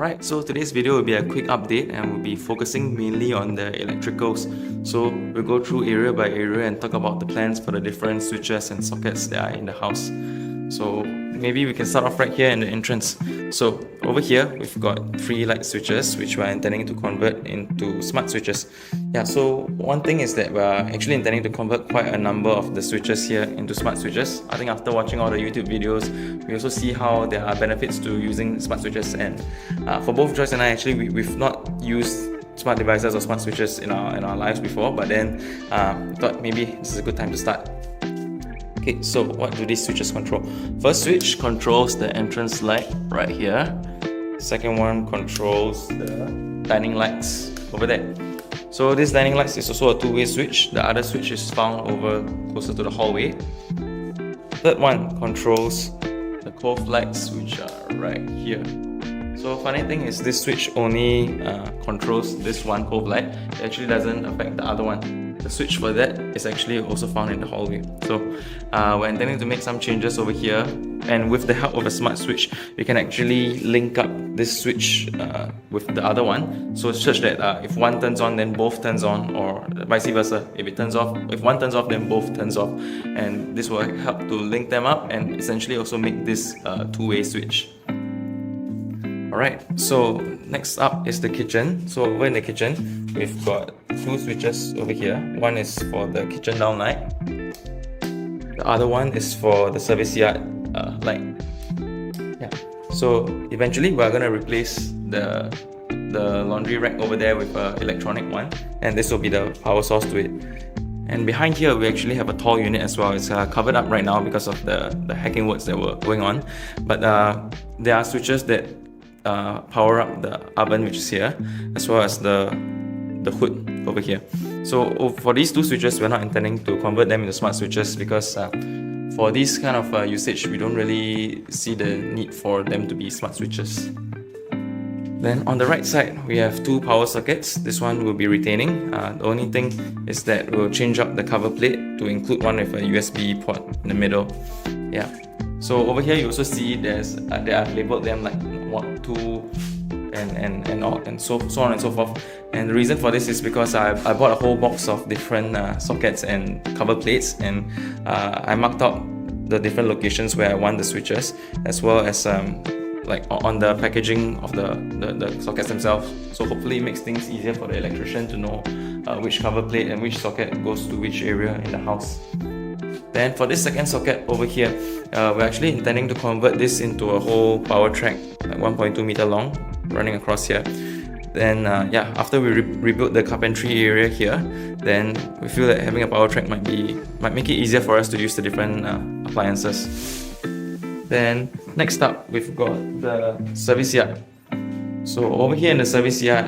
Alright, so today's video will be a quick update and we'll be focusing mainly on the electricals. So we'll go through area by area and talk about the plans for the different switches and sockets that are in the house. So maybe we can start off right here in the entrance. So over here we've got 3 light switches which we're intending to convert into smart switches. So one thing is that we're actually intending to convert quite a number of the switches here into smart switches. I think after watching all the YouTube videos, we also see how there are benefits to using smart switches, and for both Joyce and I, actually we've not used smart devices or smart switches in our lives before, but then thought maybe this is a good time to start. Okay, so what do these switches control? First switch controls the entrance light right here. Second one controls the dining lights over there. So this dining lights is also a two-way switch. The other switch is found over closer to the hallway. Third one controls the cove lights, which are right here. So funny thing is, this switch only controls this one cove light. It actually doesn't affect the other one. The switch for that is actually also found in the hallway. So we're intending to make some changes over here, and with the help of a smart switch, we can actually link up this switch with the other one, so such that if one turns on, then both turns on, or vice versa. If it turns off, if one turns off, then both turns off, and this will help to link them up and essentially also make this two-way switch. Alright, so next up is the kitchen. So over in the kitchen, we've got 2 switches over here. One is for the kitchen down light. The other one is for the service yard light. So eventually we're gonna replace the laundry rack over there with an electronic one, and this will be the power source to it. And behind here we actually have a tall unit as well. It's covered up right now because of the hacking works that were going on, but there are switches that power up the oven, which is here, as well as the hood over here. So for these 2 switches, we're not intending to convert them into smart switches because for this kind of usage, we don't really see the need for them to be smart switches. Then on the right side, we have 2 power sockets. This one will be retaining. The only thing is that we'll change up the cover plate to include one with a USB port in the middle. So over here you also see they have labeled them like 1, 2, and so on and so forth. And the reason for this is because I bought a whole box of different sockets and cover plates, and I marked out the different locations where I want the switches, as well as like on the packaging of the sockets themselves. So hopefully it makes things easier for the electrician to know which cover plate and which socket goes to which area in the house. Then for this second socket over here, we're actually intending to convert this into a whole power track, like 1.2 meter long, running across here. Then after we rebuild the carpentry area here, then we feel that having a power track might make it easier for us to use the different appliances. Then next up, we've got the service yard. So over here in the service yard,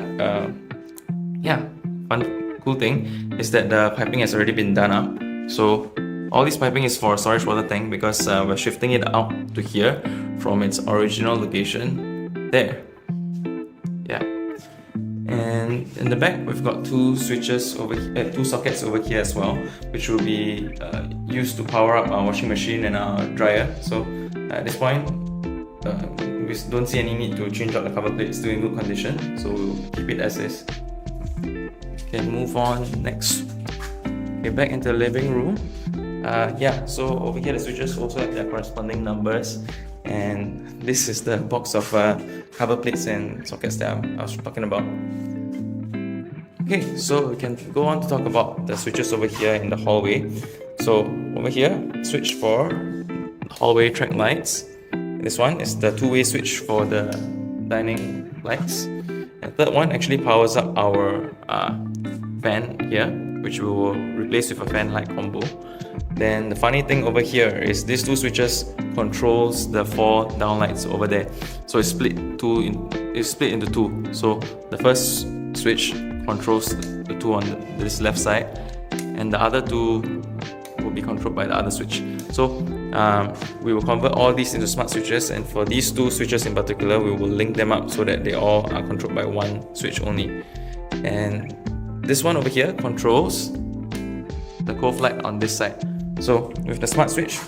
one cool thing is that the piping has already been done up. So all this piping is for a storage water tank because we're shifting it out to here from its original location there. And in the back, we've got 2 switches over here, 2 sockets over here as well, which will be used to power up our washing machine and our dryer. So at this point, we don't see any need to change out the cover plate. It's still in good condition, so we'll keep it as is. Okay, move on next. Okay, back into the living room. So over here the switches also have their corresponding numbers, and this is the box of cover plates and sockets that I was talking about. Okay, so we can go on to talk about the switches over here in the hallway. So over here, switch for hallway track lights. This one is the 2-way switch for the dining lights. And third one actually powers up our fan here, which we will replace with a fan light combo. Then the funny thing over here is these 2 switches controls the 4 downlights over there. So it's split into 2. So the first switch controls the 2 on this left side, and the other 2 will be controlled by the other switch. So we will convert all these into smart switches, and for these 2 switches in particular, we will link them up so that they all are controlled by one switch only. And this one over here controls the cove light on this side. So with the smart switch,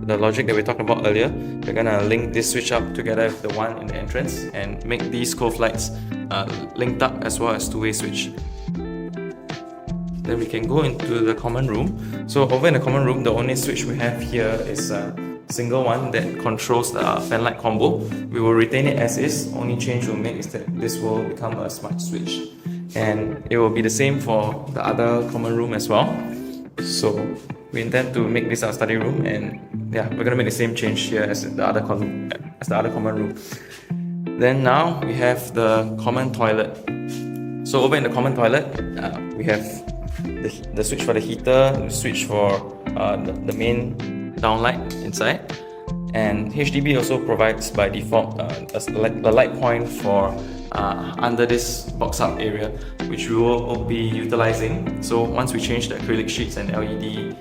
the logic that we talked about earlier, we're gonna link this switch up together with the one in the entrance and make these cove lights linked up as well as two-way switch. Then we can go into the common room. So over in the common room, the only switch we have here is a single one that controls the fan light combo. We will retain it as is. Only change we'll make is that this will become a smart switch. And it will be the same for the other common room as well. So we intend to make this our study room, and yeah, we're gonna make the same change here as the other common room. Then now we have the common toilet. So over in the common toilet, we have the switch for the heater, the switch for the main downlight inside, and HDB also provides by default the light point for under this box hub area, which we will be utilizing. So once we change the acrylic sheets and LED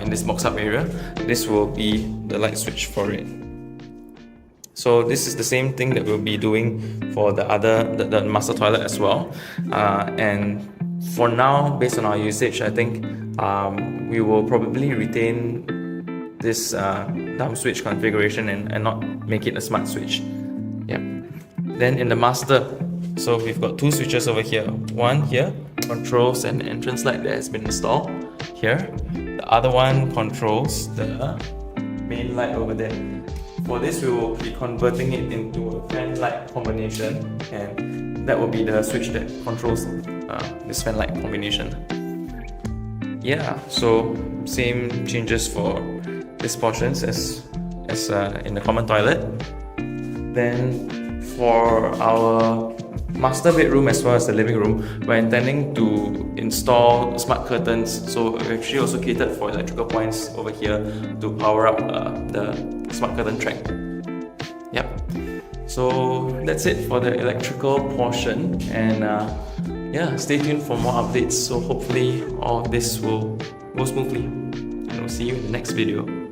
in this box hub area, this will be the light switch for it. So this is the same thing that we'll be doing for the master toilet as well. And for now, based on our usage, I think we will probably retain this dumb switch configuration and not make it a smart switch. Yep. Then in the master, so we've got two switches over here. One here controls an entrance light that has been installed here. The other one controls the main light over there. For this, we will be converting it into a fan light combination, and that will be the switch that controls this fan light combination. Yeah, so same changes for these portions as in the common toilet. Then for our master bedroom as well as the living room, we're intending to install smart curtains. So we actually also catered for electrical points over here to power up the smart curtain track. Yep. So that's it for the electrical portion, and yeah, stay tuned for more updates. So hopefully all of this will go smoothly, and we'll see you in the next video.